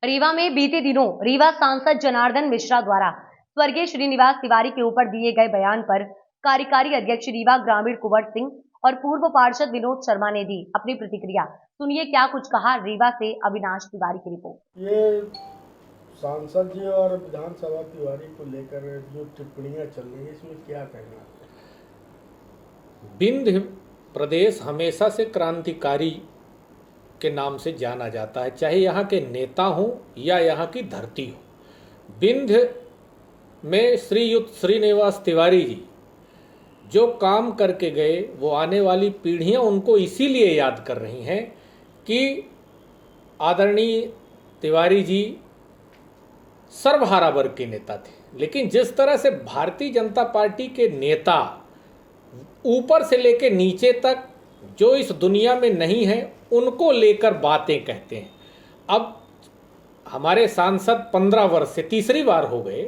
रीवा में बीते दिनों रीवा सांसद जनार्दन मिश्रा द्वारा स्वर्गीय श्रीनिवास तिवारी के ऊपर दिए गए बयान पर कार्यकारी अध्यक्ष रीवा ग्रामीण कुंवर सिंह और पूर्व पार्षद विनोद शर्मा ने दी अपनी प्रतिक्रिया। सुनिए क्या कुछ कहा रीवा से अविनाश तिवारी की रिपोर्ट। ये सांसद जी और विधानसभा तिवारी को लेकर जो टिप्पणियां चल रही है, इसमें क्या कहना है? विंध्य प्रदेश हमेशा से क्रांतिकारी के नाम से जाना जाता है, चाहे यहाँ के नेता हों या यहाँ की धरती हो। विंध्य में श्रीयुत श्रीनिवास तिवारी जी जो काम करके गए, वो आने वाली पीढ़ियाँ उनको इसीलिए याद कर रही हैं कि आदरणीय तिवारी जी सर्वहारा वर्ग के नेता थे। लेकिन जिस तरह से भारतीय जनता पार्टी के नेता ऊपर से लेकर नीचे तक जो इस दुनिया में नहीं है, उनको लेकर बातें कहते हैं। अब हमारे सांसद 15 वर्ष से तीसरी बार हो गए,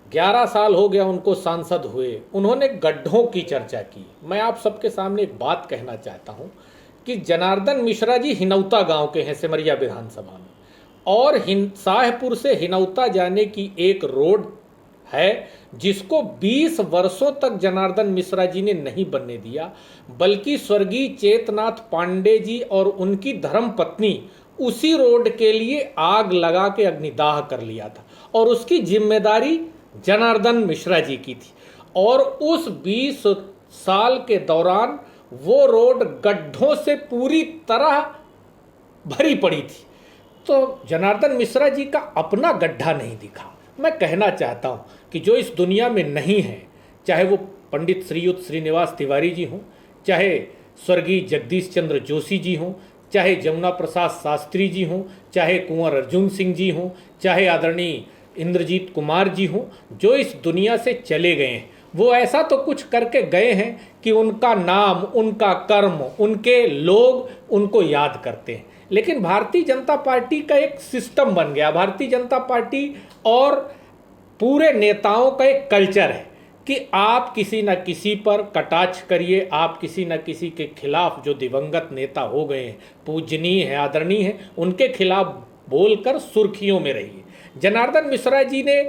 11 साल हो गया उनको सांसद हुए, उन्होंने गड्ढों की चर्चा की। मैं आप सबके सामने एक बात कहना चाहता हूं कि जनार्दन मिश्रा जी हिनौता गांव के हैं, सिमरिया विधानसभा में, और शाहपुर से हिनौता जाने की एक रोड है जिसको 20 वर्षों तक जनार्दन मिश्रा जी ने नहीं बनने दिया, बल्कि स्वर्गीय चेतनाथ पांडे जी और उनकी धर्मपत्नी उसी रोड के लिए आग लगा के अग्निदाह कर लिया था, और उसकी जिम्मेदारी जनार्दन मिश्रा जी की थी। और उस 20 साल के दौरान वो रोड गड्ढों से पूरी तरह भरी पड़ी थी, तो जनार्दन मिश्रा जी का अपना गड्ढा नहीं दिखा। मैं कहना चाहता हूं कि जो इस दुनिया में नहीं है, चाहे वो पंडित श्रीयुत श्रीनिवास तिवारी जी हों, चाहे स्वर्गीय जगदीश चंद्र जोशी जी हों, चाहे जमुना प्रसाद शास्त्री जी हों, चाहे कुंवर अर्जुन सिंह जी हों, चाहे आदरणीय इंद्रजीत कुमार जी हों, जो इस दुनिया से चले गए हैं, वो ऐसा तो कुछ करके गए हैं कि उनका नाम, उनका कर्म, उनके लोग उनको याद करते हैं। लेकिन भारतीय जनता पार्टी का एक सिस्टम बन गया, भारतीय जनता पार्टी और पूरे नेताओं का एक कल्चर है कि आप किसी न किसी पर कटाक्ष करिए, आप किसी न किसी के खिलाफ, जो दिवंगत नेता हो गए हैं, पूजनीय है, आदरणीय है, उनके खिलाफ बोलकर सुर्खियों में रहिए। जनार्दन मिश्रा जी ने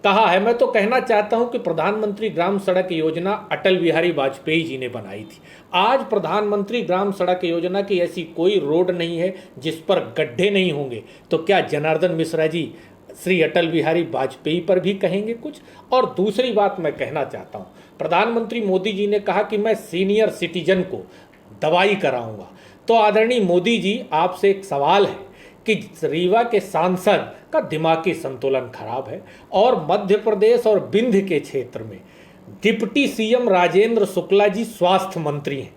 कहा है, मैं तो कहना चाहता हूं कि प्रधानमंत्री ग्राम सड़क योजना अटल बिहारी वाजपेयी जी ने बनाई थी। आज प्रधानमंत्री ग्राम सड़क योजना की ऐसी कोई रोड नहीं है जिस पर गड्ढे नहीं होंगे, तो क्या जनार्दन मिश्रा जी श्री अटल बिहारी वाजपेयी पर भी कहेंगे कुछ? और दूसरी बात मैं कहना चाहता हूं, प्रधानमंत्री मोदी जी ने कहा कि मैं सीनियर सिटीजन को दवाई कराऊंगा, तो आदरणीय मोदी जी, आपसे एक सवाल है कि रीवा के सांसद का दिमागी संतुलन खराब है, और मध्य प्रदेश और विंध्य के क्षेत्र में डिप्टी सीएम राजेंद्र शुक्ला जी स्वास्थ्य मंत्री हैं।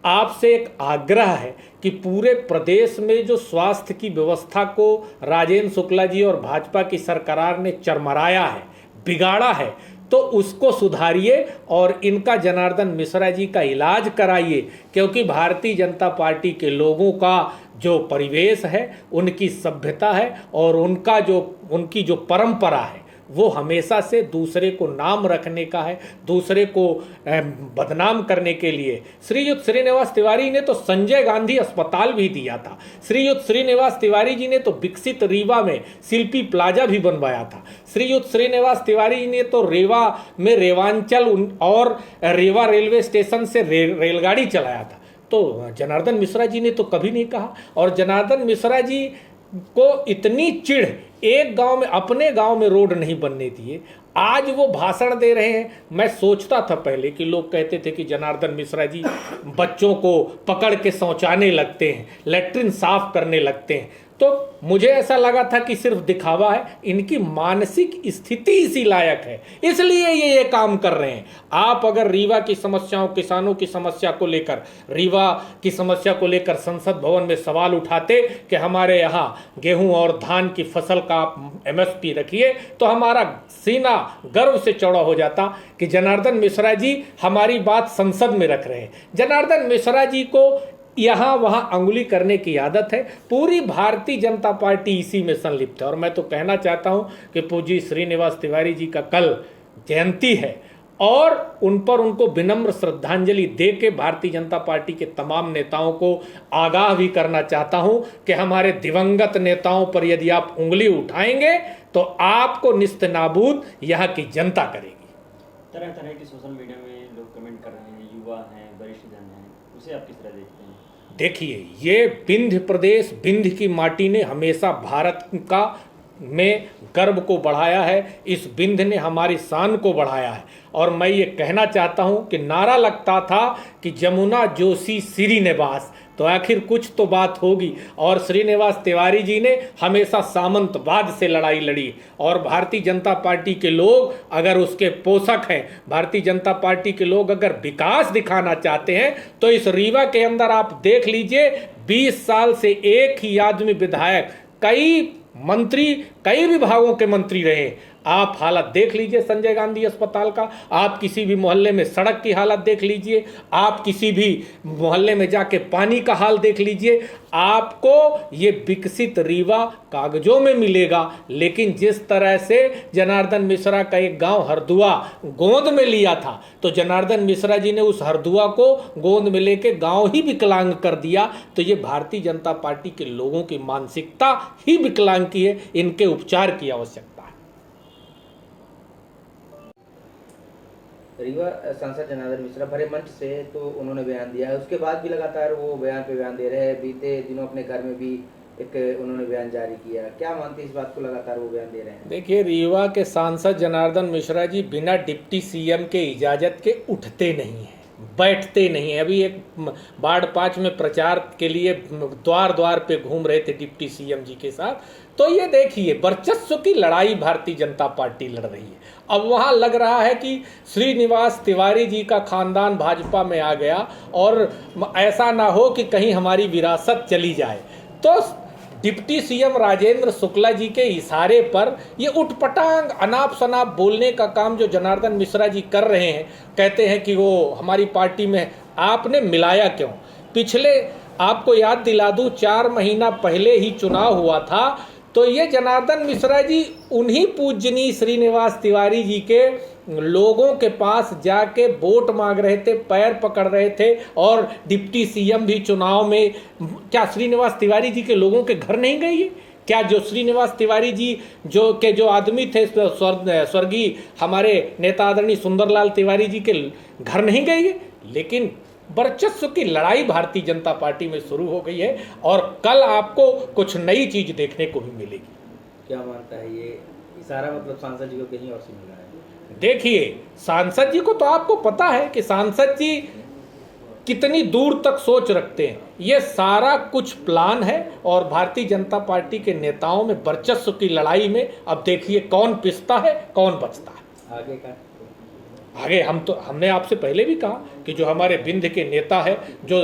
आपसे एक आग्रह है कि पूरे प्रदेश में जो स्वास्थ्य की व्यवस्था को राजेंद्र शुक्ला जी और भाजपा की सरकार ने चरमराया है, बिगाड़ा है, तो उसको सुधारिए और इनका जनार्दन मिश्रा जी का इलाज कराइए, क्योंकि भारतीय जनता पार्टी के लोगों का जो परिवेश है, उनकी सभ्यता है और उनकी जो परंपरा है, वो हमेशा से दूसरे को नाम रखने का है, दूसरे को बदनाम करने के लिए। श्रीयुत श्रीनिवास तिवारी ने तो संजय गांधी अस्पताल भी दिया था, श्रीयुत श्रीनिवास तिवारी जी ने तो विकसित रीवा में शिल्पी प्लाजा भी बनवाया था, श्रीयुत श्रीनिवास तिवारी ने तो रेवा में रेवांचल और रेवा रेलवे स्टेशन से रेलगाड़ी चलाया था। तो जनार्दन मिश्रा जी ने तो कभी नहीं कहा। और जनार्दन मिश्रा जी को इतनी चिढ़, एक गांव में, अपने गांव में रोड नहीं बनने दिए, आज वो भाषण दे रहे हैं। मैं सोचता था पहले कि लोग कहते थे कि जनार्दन मिश्रा जी बच्चों को पकड़ के शौचाने लगते हैं, लेटरिन साफ करने लगते हैं, तो मुझे ऐसा लगा था कि सिर्फ दिखावा है। इनकी मानसिक स्थिति इसी लायक है, इसलिए ये काम कर रहे हैं। आप अगर रीवा की समस्याओं, किसानों की समस्या को लेकर, रीवा की समस्या को लेकर संसद भवन में सवाल उठाते कि हमारे यहाँ गेहूं और धान की फसल का आप MSP रखिए, तो हमारा सीना गर्व से चौड़ा हो जाता कि जनार्दन मिश्रा जी हमारी बात संसद में रख रहे हैं। जनार्दन मिश्रा जी को यहाँ वहाँ अंगुली करने की आदत है। पूरी भारतीय जनता पार्टी इसी में संलिप्त है। और मैं तो कहना चाहता हूँ कि पूज्य श्रीनिवास तिवारी जी का कल जयंती है, और उन पर उनको विनम्र श्रद्धांजलि दे के भारतीय जनता पार्टी के तमाम नेताओं को आगाह भी करना चाहता हूं कि हमारे दिवंगत नेताओं पर यदि आप उंगली उठाएंगे तो आपको निस्तनाबूद यहाँ की जनता करेगी। तरह तरह की सोशल मीडिया में लोग कमेंट कर रहे हैं, युवा हैं, वरिष्ठ जन हैं, उसे आप किस तरह देखते हैं? देखिए, ये विंध्य प्रदेश, विंध्य की माटी ने हमेशा भारत का में गर्व को बढ़ाया है। इस विंध्य ने हमारी शान को बढ़ाया है। और मैं ये कहना चाहता हूँ कि नारा लगता था कि जमुना जोशी श्रीनिवास, तो आखिर कुछ तो बात होगी। और श्रीनिवास तिवारी जी ने हमेशा सामंतवाद से लड़ाई लड़ी। और भारतीय जनता पार्टी के लोग अगर उसके पोषक हैं, भारतीय जनता पार्टी के लोग अगर विकास दिखाना चाहते हैं, तो इस रीवा के अंदर आप देख लीजिए, 20 साल से एक ही आदमी विधायक, कई मंत्री, कई विभागों के मंत्री रहे। आप हालत देख लीजिए संजय गांधी अस्पताल का, आप किसी भी मोहल्ले में सड़क की हालत देख लीजिए, आप किसी भी मोहल्ले में जाके पानी का हाल देख लीजिए। आपको ये विकसित रीवा कागजों में मिलेगा, लेकिन जिस तरह से जनार्दन मिश्रा का एक गांव हरदुआ गोंद में लिया था, तो जनार्दन मिश्रा जी ने उस हरदुआ को गोंद में लेके गांव ही विकलांग कर दिया। तो ये भारतीय जनता पार्टी के लोगों की मानसिकता ही विकलांग की है, इनके उपचार की आवश्यकता। रीवा सांसद जनार्दन मिश्रा भरे मंच से तो उन्होंने बयान दिया है, उसके बाद भी लगातार वो बयान पे बयान दे रहे हैं। बीते दिनों अपने घर में भी एक उन्होंने बयान जारी किया। क्या मानते हैं इस बात को, लगातार वो बयान दे रहे हैं? देखिए, रीवा के सांसद जनार्दन मिश्रा जी बिना डिप्टी सीएम के इजाज़त के उठते नहीं हैं, बैठते नहीं हैं। अभी एक वार्ड 5 में प्रचार के लिए द्वार द्वार पे घूम रहे थे डिप्टी सीएम जी के साथ। तो ये देखिए, वर्चस्व की लड़ाई भारतीय जनता पार्टी लड़ रही है। अब वहाँ लग रहा है कि श्रीनिवास तिवारी जी का खानदान भाजपा में आ गया और ऐसा ना हो कि कहीं हमारी विरासत चली जाए। तो डिप्टी सीएम राजेंद्र शुक्ला जी के इशारे पर ये उठपटांग अनाप शनाप बोलने का काम जो जनार्दन मिश्रा जी कर रहे हैं, कहते हैं कि वो हमारी पार्टी में, आपने मिलाया क्यों? पिछले, आपको याद दिला दूं, 4 महीना पहले ही चुनाव हुआ था, तो ये जनार्दन मिश्रा जी उन्हीं पूजनीय श्रीनिवास तिवारी जी के लोगों के पास जाके वोट मांग रहे थे, पैर पकड़ रहे थे। और डिप्टी सीएम भी चुनाव में, क्या श्रीनिवास तिवारी जी के लोगों के घर नहीं गई है? क्या जो श्रीनिवास तिवारी जी जो आदमी थे, स्वर्गीय हमारे नेता आदरणीय सुंदरलाल तिवारी जी के घर नहीं गई है? लेकिन वर्चस्व की लड़ाई भारतीय जनता पार्टी में शुरू हो गई है और कल आपको कुछ नई चीज देखने को भी मिलेगी। क्या मानता है ये इशारा, मतलब सांसद जी को कहीं और से मिला है? देखिए, सांसद जी को तो आपको पता है कि सांसद जी कितनी दूर तक सोच रखते हैं। ये सारा कुछ प्लान है और भारतीय जनता पार्टी के नेताओं में वर्चस्व की लड़ाई में अब देखिए कौन पिसता है, कौन बचता है। आगे का आगे हमने आपसे पहले भी कहा कि जो हमारे विंध्य के नेता है, जो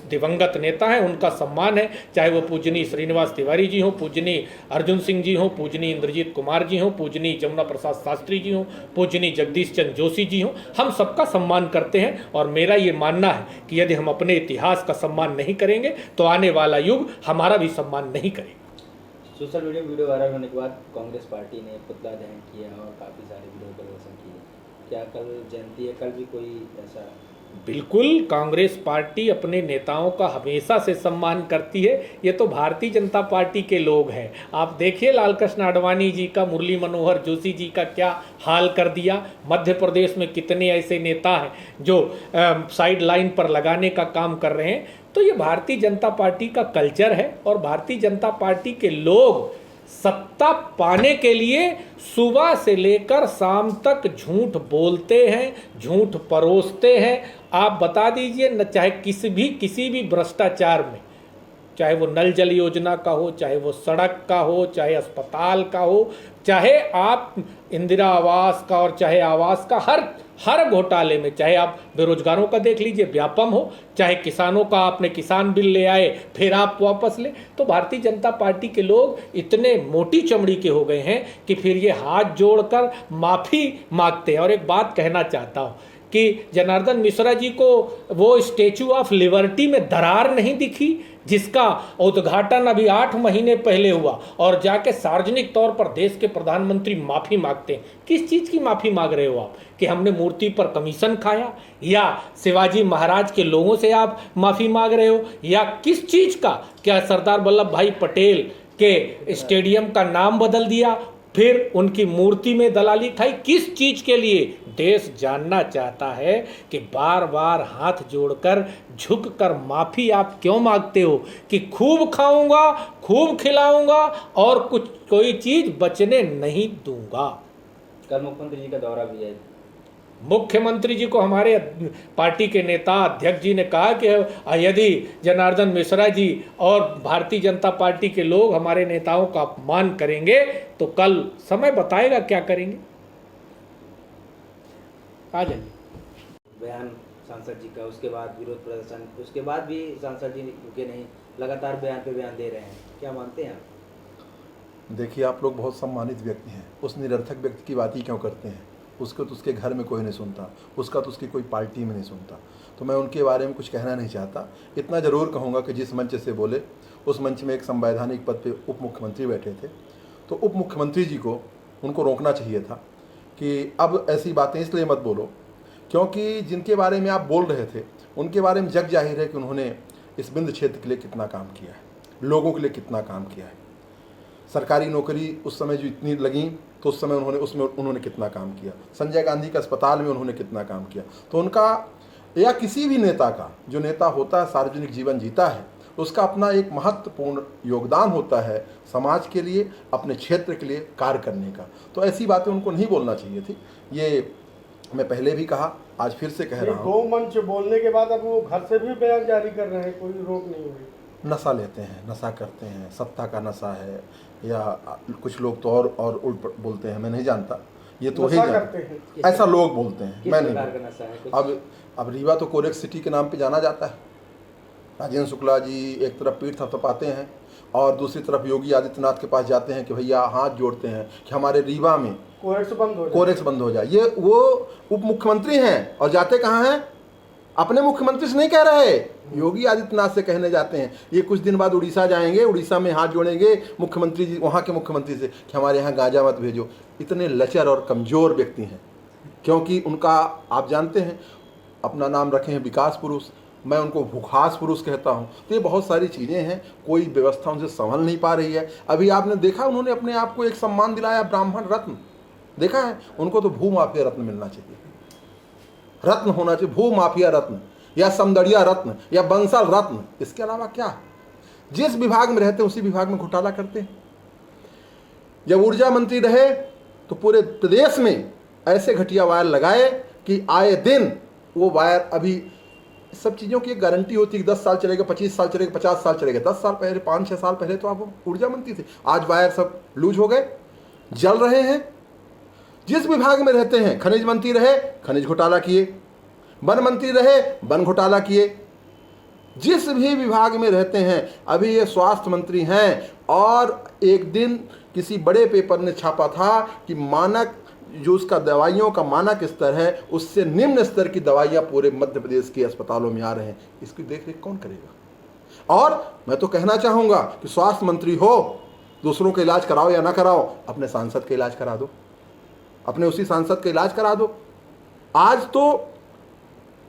दिवंगत नेता हैं, उनका सम्मान है। चाहे वो पूजनीय श्रीनिवास तिवारी जी हों, पूजनीय अर्जुन सिंह जी हों, पूजनीय इंद्रजीत कुमार जी हों, पूजनीय जमुना प्रसाद शास्त्री जी हों, पूजनीय जगदीश चंद्र जोशी जी हों, हम सबका सम्मान करते हैं। और मेरा ये मानना है कि यदि हम अपने इतिहास का सम्मान नहीं करेंगे तो आने वाला युग हमारा भी सम्मान नहीं करेगा। सोशल मीडिया में वीडियो वायरल होने के बाद कांग्रेस पार्टी ने पुतला दहन किया और काफ़ी सारे विरोध प्रदर्शन किए। क्या कल जयंती है, कल भी कोई ऐसा? बिल्कुल, कांग्रेस पार्टी अपने नेताओं का हमेशा से सम्मान करती है। ये तो भारतीय जनता पार्टी के लोग हैं। आप देखिए लालकृष्ण आडवाणी जी का, मुरली मनोहर जोशी जी का क्या हाल कर दिया। मध्य प्रदेश में कितने ऐसे नेता हैं जो साइड लाइन पर लगाने का काम कर रहे हैं। तो ये भारतीय जनता पार्टी का कल्चर है और भारतीय जनता पार्टी के लोग सत्ता पाने के लिए सुबह से लेकर शाम तक झूठ बोलते हैं, झूठ परोसते हैं। आप बता दीजिए न, चाहे किसी भी भ्रष्टाचार में, चाहे वो नल जल योजना का हो, चाहे वो सड़क का हो, चाहे अस्पताल का हो, चाहे आप इंदिरा आवास का और चाहे आवास का, हर घोटाले में, चाहे आप बेरोजगारों का देख लीजिए, व्यापम हो, चाहे किसानों का आपने किसान बिल ले आए फिर आप वापस ले। तो भारतीय जनता पार्टी के लोग इतने मोटी चमड़ी के हो गए हैं कि फिर ये हाथ जोड़कर माफ़ी मांगते हैं। और एक बात कहना चाहता हूँ कि जनार्दन मिश्रा जी को वो स्टैचू ऑफ लिबर्टी में दरार नहीं दिखी जिसका उद्घाटन अभी 8 महीने पहले हुआ, और जाके सार्वजनिक तौर पर देश के प्रधानमंत्री माफ़ी मांगते हैं। किस चीज़ की माफ़ी मांग रहे हो आप? कि हमने मूर्ति पर कमीशन खाया, या शिवाजी महाराज के लोगों से आप माफ़ी मांग रहे हो, या किस चीज़ का? क्या सरदार वल्लभ भाई पटेल के स्टेडियम का नाम बदल दिया, फिर उनकी मूर्ति में दलाली खाई? किस चीज़ के लिए? देश जानना चाहता है कि बार बार हाथ जोड़कर झुककर माफ़ी आप क्यों मांगते हो कि खूब खाऊंगा, खूब खिलाऊंगा और कोई चीज़ बचने नहीं दूंगा। कल मुख्यमंत्री जी का दौरा भी है। मुख्यमंत्री जी को हमारे पार्टी के नेता अध्यक्ष जी ने कहा कि यदि जनार्दन मिश्रा जी और भारतीय जनता पार्टी के लोग हमारे नेताओं का अपमान करेंगे तो कल समय बताएगा क्या करेंगे। आ जाइए। बयान सांसद जी का, उसके बाद विरोध प्रदर्शन, उसके बाद भी सांसद जी रुके नहीं, लगातार बयान पे बयान दे रहे हैं, क्या मानते हैं आप? देखिए, आप लोग बहुत सम्मानित व्यक्ति हैं, उस निरर्थक व्यक्ति की बात ही क्यों करते हैं? उसको तो उसके घर में कोई नहीं सुनता, उसका तो उसकी कोई पार्टी में नहीं सुनता, तो मैं उनके बारे में कुछ कहना नहीं चाहता। इतना ज़रूर कहूँगा कि जिस मंच से बोले उस मंच में एक संवैधानिक पद पे उप मुख्यमंत्री बैठे थे, तो उप मुख्यमंत्री जी को उनको रोकना चाहिए था कि अब ऐसी बातें इसलिए मत बोलो, क्योंकि जिनके बारे में आप बोल रहे थे उनके बारे में जग जाहिर है कि उन्होंने इस बिंद क्षेत्र के लिए कितना काम किया है, लोगों के लिए कितना काम किया है। सरकारी नौकरी उस समय जो इतनी लगी तो उस समय उन्होंने कितना काम किया, संजय गांधी के अस्पताल में उन्होंने कितना काम किया। तो उनका या किसी भी नेता का, जो नेता होता है सार्वजनिक जीवन जीता है, उसका अपना एक महत्वपूर्ण योगदान होता है समाज के लिए, अपने क्षेत्र के लिए कार्य करने का। तो ऐसी बातें उनको नहीं बोलना चाहिए थी। ये मैं पहले भी कहा, आज फिर से कह रहा हूँ। गौ मंच बोलने के बाद अब वो घर से भी बयान जारी कर रहे हैं, कोई रोक नहीं हुई। नशा लेते हैं, नशा करते हैं, सत्ता का नशा है, या कुछ लोग तो और उल्ट बोलते हैं, मैं नहीं जानता, ये तो ही करते हैं, ऐसा लोग बोलते हैं, मैं नहीं। अब रीवा तो कोरेक्स सिटी के नाम पे जाना जाता है। राजेंद्र शुक्ला जी एक तरफ पीठ थपथपाते हैं और दूसरी तरफ योगी आदित्यनाथ के पास जाते हैं कि भैया हाथ जोड़ते हैं कि हमारे रीवा में कोरेक्स बंद हो जाए। ये वो उप मुख्यमंत्री हैं और जाते कहाँ हैं? अपने मुख्यमंत्री से नहीं कह रहे, योगी आदित्यनाथ से कहने जाते हैं। ये कुछ दिन बाद उड़ीसा जाएंगे, उड़ीसा में हाथ जोड़ेंगे मुख्यमंत्री जी, वहाँ के मुख्यमंत्री से कि हमारे यहाँ गांजा मत भेजो। इतने लचर और कमज़ोर व्यक्ति हैं, क्योंकि उनका आप जानते हैं अपना नाम रखे हैं विकास पुरुष, मैं उनको भूखास पुरुष कहता हूँ। तो ये बहुत सारी चीज़ें हैं, कोई व्यवस्था उनसे संभल नहीं पा रही है। अभी आपने देखा उन्होंने अपने आप को एक सम्मान दिलाया, ब्राह्मण रत्न, देखा है? उनको तो भू माफिया रत्न मिलना चाहिए, रत्न होना चाहिए, भू माफिया रत्न या समदड़िया रत्न या बंसल रत्न। इसके अलावा क्या? जिस विभाग में रहते हैं उसी विभाग में घोटाला करते हैं। जब ऊर्जा मंत्री रहे तो पूरे प्रदेश में ऐसे घटिया वायर लगाए कि आए दिन वो वायर, अभी सब चीज़ों की एक गारंटी होती है कि 10 साल चलेगा, 25 साल चलेगा, 50 साल चलेगा। 10 साल पहले, 5-6 साल पहले तो आप ऊर्जा मंत्री थे, आज वायर सब लूज हो गए, जल रहे हैं। जिस विभाग में रहते हैं, खनिज मंत्री रहे खनिज घोटाला किए, वन मंत्री रहे वन घोटाला किए, जिस भी विभाग में रहते हैं। अभी ये स्वास्थ्य मंत्री हैं और एक दिन किसी बड़े पेपर ने छापा था कि मानक जो उसका दवाइयों का मानक स्तर है उससे निम्न स्तर की दवाइयाँ पूरे मध्य प्रदेश के अस्पतालों में आ रहे हैं। इसकी देखरेख कौन करेगा? और मैं तो कहना चाहूँगा कि स्वास्थ्य मंत्री हो, दूसरों का इलाज कराओ या ना कराओ, अपने सांसद का इलाज करा दो, अपने उसी सांसद का इलाज करा दो। आज तो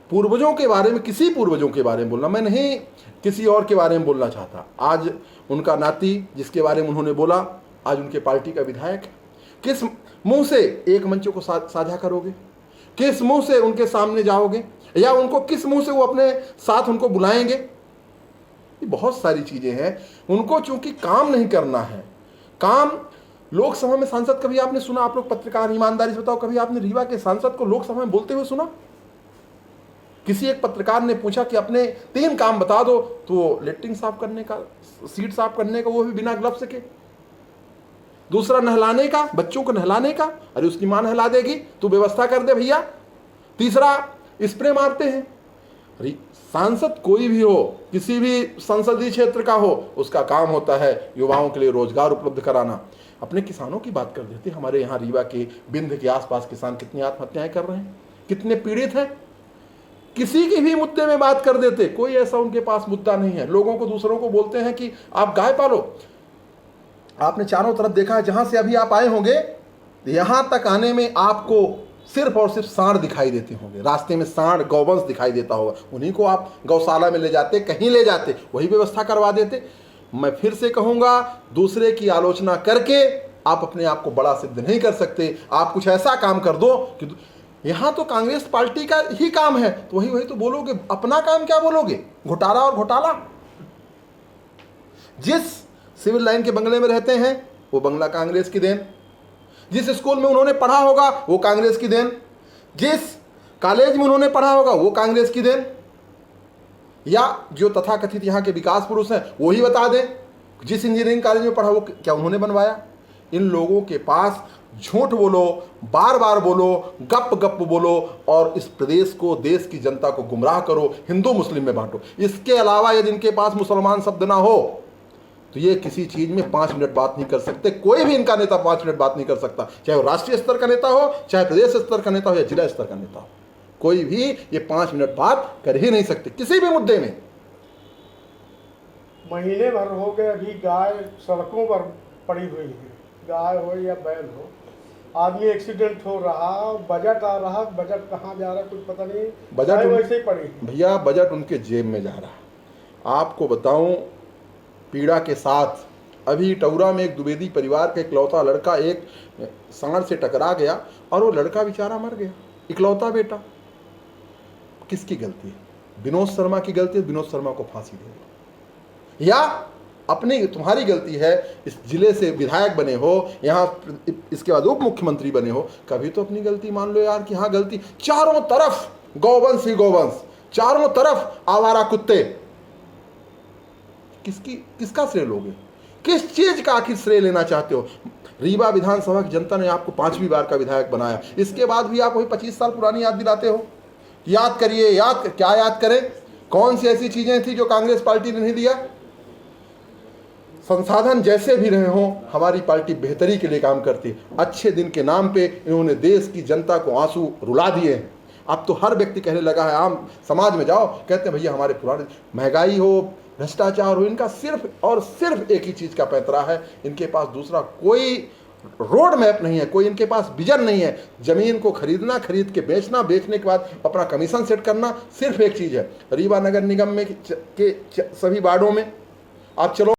पूर्वजों के बारे में, किसी पूर्वजों के बारे में बोलना, मैं नहीं किसी और के बारे में बोलना चाहता। आज उनका नाती जिसके बारे में उन्होंने बोला, आज उनके पार्टी का विधायक है। किस मुंह से एक मंच को साझा करोगे? किस मुंह से उनके सामने जाओगे? या उनको किस मुंह से वो अपने साथ उनको बुलाएंगे? ये बहुत सारी चीजें हैं। उनको चूंकि काम नहीं करना है, काम लोकसभा में सांसद, कभी आपने सुना? आप लोग पत्रकार ईमानदारी से बताओ, कभी आपने रीवा के सांसद को लोकसभा में बोलते हुए सुना? किसी एक पत्रकार ने पूछा कि अपने 3 काम बता दो, तो लेटरिन साफ करने का, सीट साफ करने का, वो भी बिना ग्लव्स के। दूसरा नहलाने का, बच्चों को नहलाने का, अरे उसकी मां नहला देगी, तू व्यवस्था कर दे भैया। तीसरा स्प्रे मारते हैं। अरे सांसद कोई भी हो, किसी भी संसदीय क्षेत्र का हो, उसका काम होता है युवाओं के लिए रोजगार उपलब्ध कराना। अपने किसानों की बात कर देते, हमारे यहाँ रीवा के बिंद के आसपास किसान कितनी आत्महत्याएं कर रहे हैं, कितने पीड़ित हैं, किसी की भी मुद्दे में बात कर देते, कोई ऐसा उनके पास मुद्दा नहीं है। लोगों को, दूसरों को बोलते हैं कि आप गाय पालो। आपने चारों तरफ देखा है, जहां से अभी आप आए होंगे यहां तक आने में आपको सिर्फ और सिर्फ सांड दिखाई देते होंगे, रास्ते में सांड, गौवंश दिखाई देता होगा। उन्हीं को आप गौशाला में ले जाते, कहीं ले जाते, वही व्यवस्था करवा देते। मैं फिर से कहूंगा, दूसरे की आलोचना करके आप अपने आप को बड़ा सिद्ध नहीं कर सकते। आप कुछ ऐसा काम कर दो कि यहां तो कांग्रेस पार्टी का ही काम है, तो वही तो बोलोगे। अपना काम क्या बोलोगे? घोटाला और घोटाला। जिस सिविल लाइन के बंगले में रहते हैं वो बंगला कांग्रेस की देन, जिस स्कूल में उन्होंने पढ़ा होगा वो कांग्रेस की देन, जिस कॉलेज में उन्होंने पढ़ा होगा वो कांग्रेस की देन, या जो तथाकथित यहाँ के विकास पुरुष हैं वो ही बता दें जिस इंजीनियरिंग कॉलेज में पढ़ा वो क्या उन्होंने बनवाया। इन लोगों के पास झूठ बोलो, बार बार बोलो, गप गप बोलो और इस प्रदेश को, देश की जनता को गुमराह करो, हिंदू मुस्लिम में बांटो। इसके अलावा यदि इनके पास मुसलमान शब्द ना हो तो ये किसी चीज में 5 मिनट बात नहीं कर सकते। कोई भी इनका नेता 5 मिनट बात नहीं कर सकता, चाहे वो राष्ट्रीय स्तर का नेता हो, चाहे प्रदेश स्तर का नेता हो या जिला स्तर का नेता हो। कोई भी ये 5 मिनट बात कर ही नहीं सकते किसी भी मुद्दे में। महीने भर हो गए, अभी गाय सड़कों पर पड़ी हुई है, गाय हो या बैल हो, आदमी एक्सीडेंट हो रहा, बजट आ रहा, बजट कहाँ जा रहा कुछ पता नहीं, बजट वैसे ही पड़ी भैया, बजट उनके जेब में जा रहा। आपको बताऊं, पीड़ा के साथ अभी टौरा में एक द्विवेदी परिवार का इकलौता लड़का एक सांड से टकरा गया और वो लड़का बेचारा मर गया, इकलौता बेटा। किसकी गलती है? विनोद शर्मा की गलती है, विनोद शर्मा को फांसी दे दो। या अपनी, तुम्हारी गलती है, इस जिले से विधायक बने हो, यहाँ इसके बाद उप मुख्यमंत्री बने हो, कभी तो अपनी गलती मान लो यार कि हाँ गलती। चारों तरफ गौवंश ही गौवंश, चारों तरफ आवारा कुत्ते, किसका श्रेय लोगे? किस चीज का आखिर श्रेय लेना चाहते हो? रीवा विधानसभा की जनता ने आपको 5वीं बार का विधायक बनाया, इसके बाद भी आप वही 25 साल पुरानी याद दिलाते हो। याद करिए, क्या याद करें? कौन सी ऐसी चीजें थी जो कांग्रेस पार्टी ने नहीं दिया? संसाधन जैसे भी रहे हों, हमारी पार्टी बेहतरी के लिए काम करती है। अच्छे दिन के नाम पे इन्होंने देश की जनता को आंसू रुला दिए हैं। अब तो हर व्यक्ति कहने लगा है, आम समाज में जाओ, कहते हैं भैया हमारे पुराने, महंगाई हो, भ्रष्टाचार हो, इनका सिर्फ और सिर्फ एक ही चीज का पैंतरा है। इनके पास दूसरा कोई रोड मैप नहीं है, कोई इनके पास विजन नहीं है। जमीन को खरीदना, खरीद के बेचना, बेचने के बाद अपना कमीशन सेट करना, सिर्फ एक चीज है। रीवा नगर निगम में के सभी वार्डों में आप चलो,